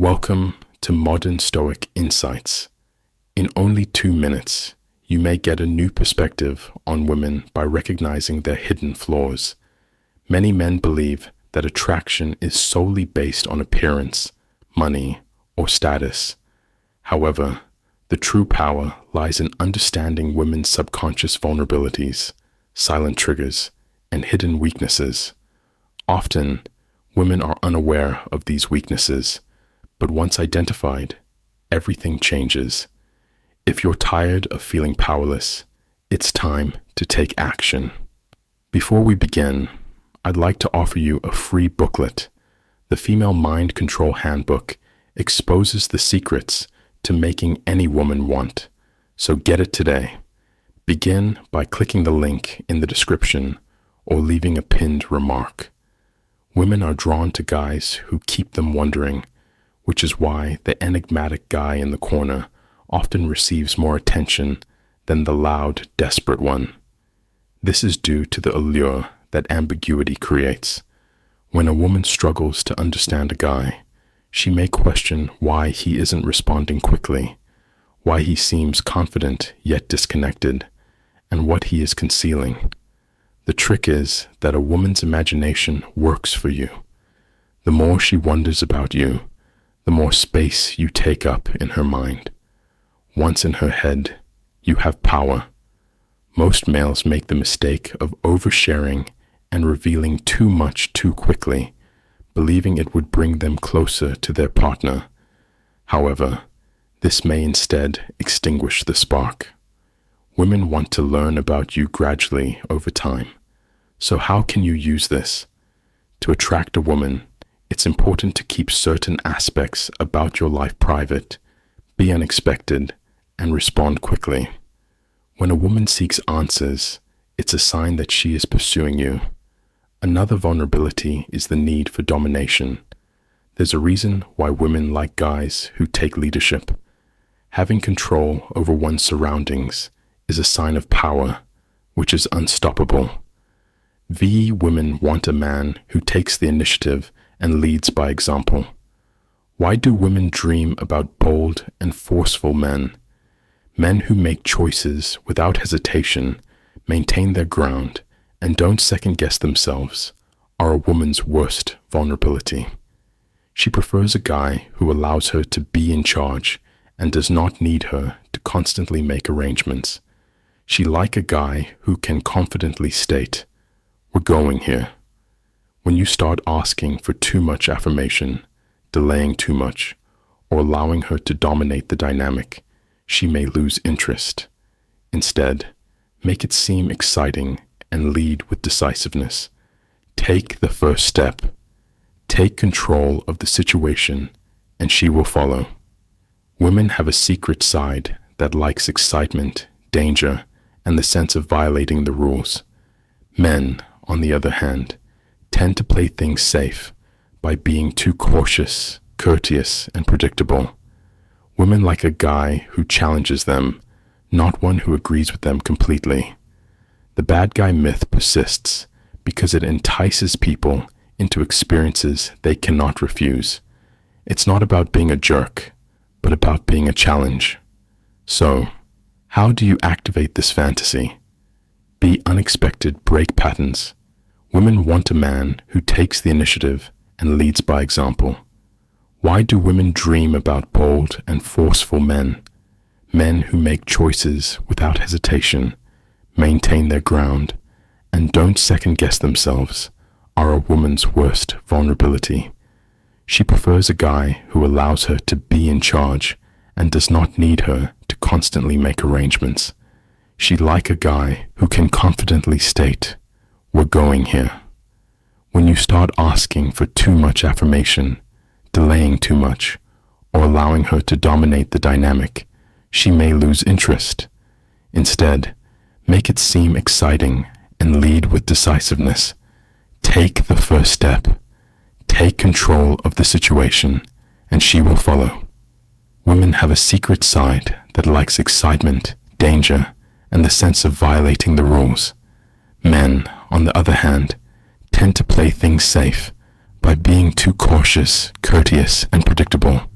Welcome to Modern Stoic Insights. In only 2 minutes, you may get a new perspective on women by recognizing their hidden flaws. Many men believe that attraction is solely based on appearance, money, or status. However, the true power lies in understanding women's subconscious vulnerabilities, silent triggers, and hidden weaknesses. Often, women are unaware of these weaknesses, but once identified, everything changes. If you're tired of feeling powerless, it's time to take action. Before we begin, I'd like to offer you a free booklet. The Female Mind Control Handbook exposes the secrets to making any woman want. So get it today. Begin by clicking the link in the description or leaving a pinned remark. Women are drawn to guys who keep them wondering, which is why the enigmatic guy in the corner often receives more attention than the loud, desperate one. This is due to the allure that ambiguity creates. When a woman struggles to understand a guy, she may question why he isn't responding quickly, why he seems confident yet disconnected, and what he is concealing. The trick is that a woman's imagination works for you. The more she wonders about you, the more space you take up in her mind. Once in her head, you have power. Most males make the mistake of oversharing and revealing too much too quickly, believing it would bring them closer to their partner. However, this may instead extinguish the spark. Women want to learn about you gradually over time. So how can you use this? To attract a woman, it's important to keep certain aspects about your life private, be unexpected, and respond quickly. When a woman seeks answers, it's a sign that she is pursuing you. Another vulnerability is the need for domination. There's a reason why women like guys who take leadership. Having control over one's surroundings is a sign of power, which is unstoppable. Women want a man who takes the initiative and leads by example. Why do women dream about bold and forceful men? Men who make choices without hesitation, maintain their ground, and don't second-guess themselves are a woman's worst vulnerability. She prefers a guy who allows her to be in charge and does not need her to constantly make arrangements. She likes a guy who can confidently state, "We're going here." When you start asking for too much affirmation, delaying too much, or allowing her to dominate the dynamic, she may lose interest. Instead, make it seem exciting and lead with decisiveness. Take the first step. Take control of the situation, and she will follow. Women have a secret side that likes excitement, danger, and the sense of violating the rules. Men, on the other hand, tend to play things safe by being too cautious, courteous, and predictable. Women like a guy who challenges them, not one who agrees with them completely. The bad guy myth persists because it entices people into experiences they cannot refuse. It's not about being a jerk, but about being a challenge. So, how do you activate this fantasy? Be unexpected, break patterns. Women want a man who takes the initiative and leads by example. Why do women dream about bold and forceful men? Men who make choices without hesitation, maintain their ground, and don't second-guess themselves are a woman's worst vulnerability. She prefers a guy who allows her to be in charge and does not need her to constantly make arrangements. She likes a guy who can confidently state, "We're going here." When you start asking for too much affirmation, delaying too much, or allowing her to dominate the dynamic, she may lose interest. Instead, make it seem exciting and lead with decisiveness. Take the first step. Take control of the situation, and she will follow. Women have a secret side that likes excitement, danger, and the sense of violating the rules. Men, on the other hand, tend to play things safe by being too cautious, courteous, and predictable.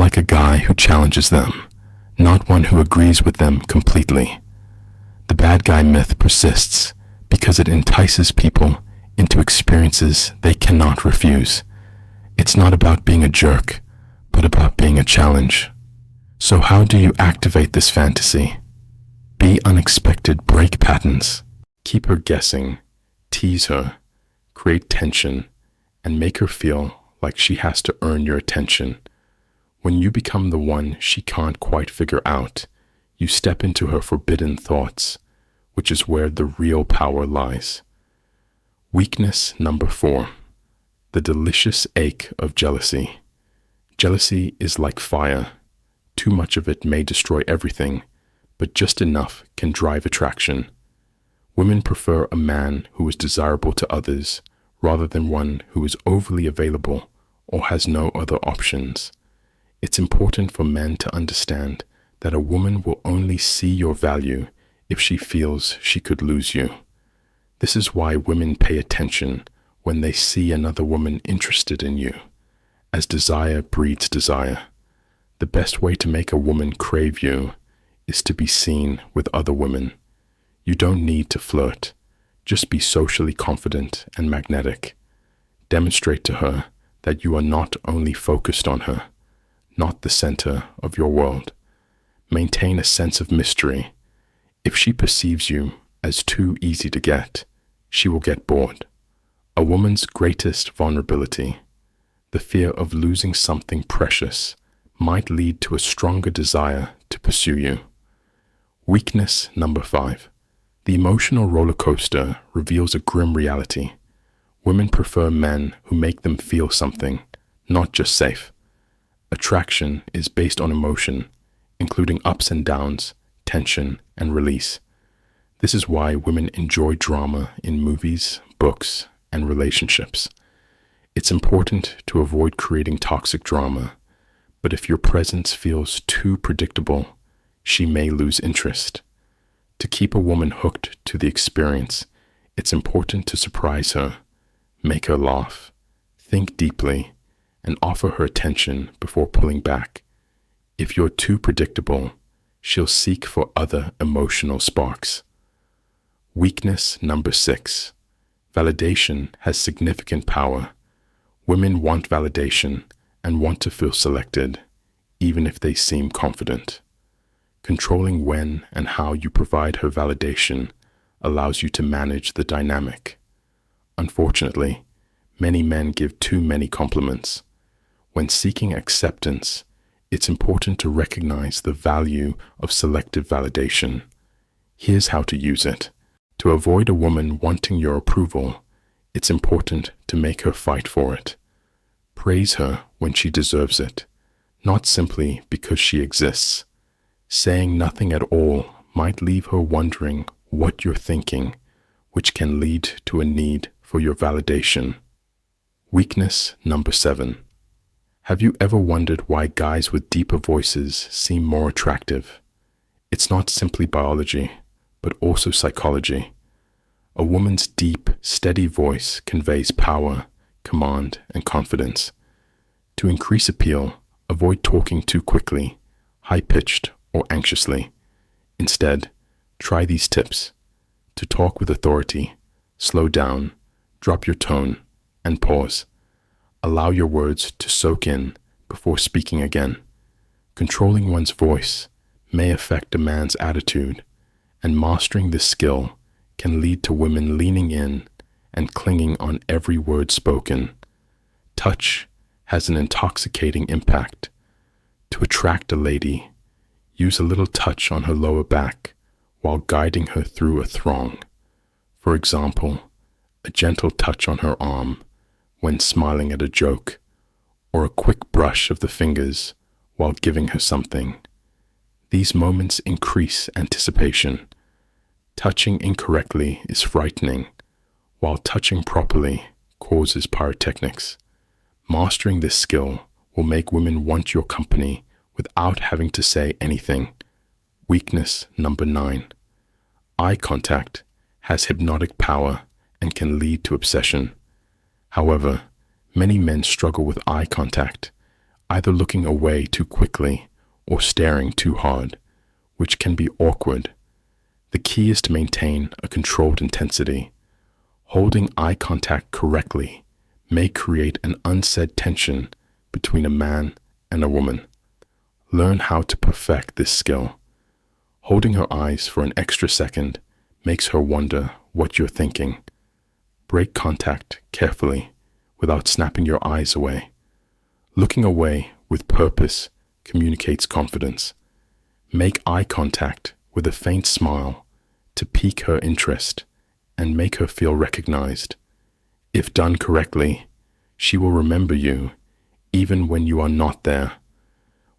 like a guy who challenges them, not one who agrees with them completely. The bad guy myth persists because it entices people into experiences they cannot refuse. It's not about being a jerk, but about being a challenge. So how do you activate this fantasy? Be unexpected, break patterns. Keep her guessing, tease her, create tension, and make her feel like she has to earn your attention. When you become the one she can't quite figure out, you step into her forbidden thoughts, which is where the real power lies. Weakness number 4, the delicious ache of jealousy. Jealousy is like fire. Too much of it may destroy everything, but just enough can drive attraction. Women prefer a man who is desirable to others rather than one who is overly available or has no other options. It's important for men to understand that a woman will only see your value if she feels she could lose you. This is why women pay attention when they see another woman interested in you, as desire breeds desire. The best way to make a woman crave you is to be seen with other women. You don't need to flirt. Just be socially confident and magnetic. Demonstrate to her that you are not only focused on her, not the center of your world. Maintain a sense of mystery. If she perceives you as too easy to get, she will get bored. A woman's greatest vulnerability, the fear of losing something precious, might lead to a stronger desire to pursue you. Weakness number 5. The emotional roller coaster reveals a grim reality. Women prefer men who make them feel something, not just safe. Attraction is based on emotion, including ups and downs, tension, and release. This is why women enjoy drama in movies, books, and relationships. It's important to avoid creating toxic drama, but if your presence feels too predictable, she may lose interest. To keep a woman hooked to the experience, it's important to surprise her, make her laugh, think deeply, and offer her attention before pulling back. If you're too predictable, she'll seek for other emotional sparks. Weakness number 6. Validation has significant power. Women want validation and want to feel selected, even if they seem confident. Controlling when and how you provide her validation allows you to manage the dynamic. Unfortunately, many men give too many compliments. When seeking acceptance, it's important to recognize the value of selective validation. Here's how to use it. To avoid a woman wanting your approval, it's important to make her fight for it. Praise her when she deserves it, not simply because she exists. Saying nothing at all might leave her wondering what you're thinking, which can lead to a need for your validation. Weakness number 7. Have you ever wondered why guys with deeper voices seem more attractive? It's not simply biology, but also psychology. A woman's deep, steady voice conveys power, command, and confidence. To increase appeal, avoid talking too quickly, high-pitched, or anxiously. Instead, try these tips. To talk with authority, slow down, drop your tone, and pause. Allow your words to soak in before speaking again. Controlling one's voice may affect a man's attitude, and mastering this skill can lead to women leaning in and clinging on every word spoken. Touch has an intoxicating impact. To attract a lady, use a little touch on her lower back while guiding her through a throng. For example, a gentle touch on her arm when smiling at a joke, or a quick brush of the fingers while giving her something. These moments increase anticipation. Touching incorrectly is frightening, while touching properly causes pyrotechnics. Mastering this skill will make women want your company without having to say anything. Weakness number 9. Eye contact has hypnotic power and can lead to obsession. However, many men struggle with eye contact, either looking away too quickly or staring too hard, which can be awkward. The key is to maintain a controlled intensity. Holding eye contact correctly may create an unsaid tension between a man and a woman. Learn how to perfect this skill. Holding her eyes for an extra second makes her wonder what you're thinking. Break contact carefully without snapping your eyes away. Looking away with purpose communicates confidence. Make eye contact with a faint smile to pique her interest and make her feel recognized. If done correctly, she will remember you even when you are not there.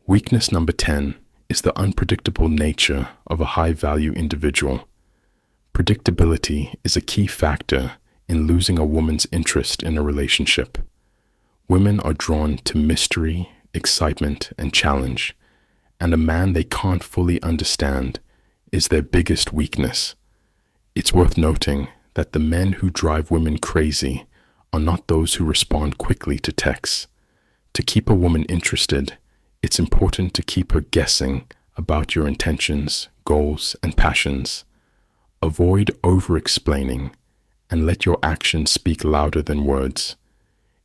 Weakness number 10 is the unpredictable nature of a high-value individual. Predictability is a key factor in losing a woman's interest in a relationship. Women are drawn to mystery, excitement, and challenge, and a man they can't fully understand is their biggest weakness. It's worth noting that the men who drive women crazy are not those who respond quickly to texts. To keep a woman interested, it's important to keep her guessing about your intentions, goals, and passions. Avoid over-explaining and let your actions speak louder than words.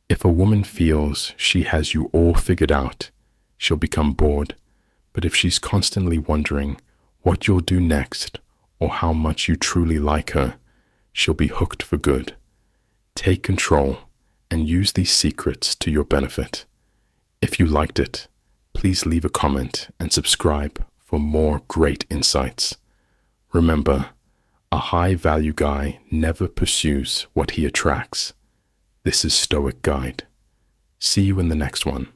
If a woman feels she has you all figured out, she'll become bored. But if she's constantly wondering what you'll do next or how much you truly like her, she'll be hooked for good. Take control and use these secrets to your benefit. If you liked it, please leave a comment and subscribe for more great insights. Remember, a high-value guy never pursues what he attracts. This is Stoic Guide. See you in the next one.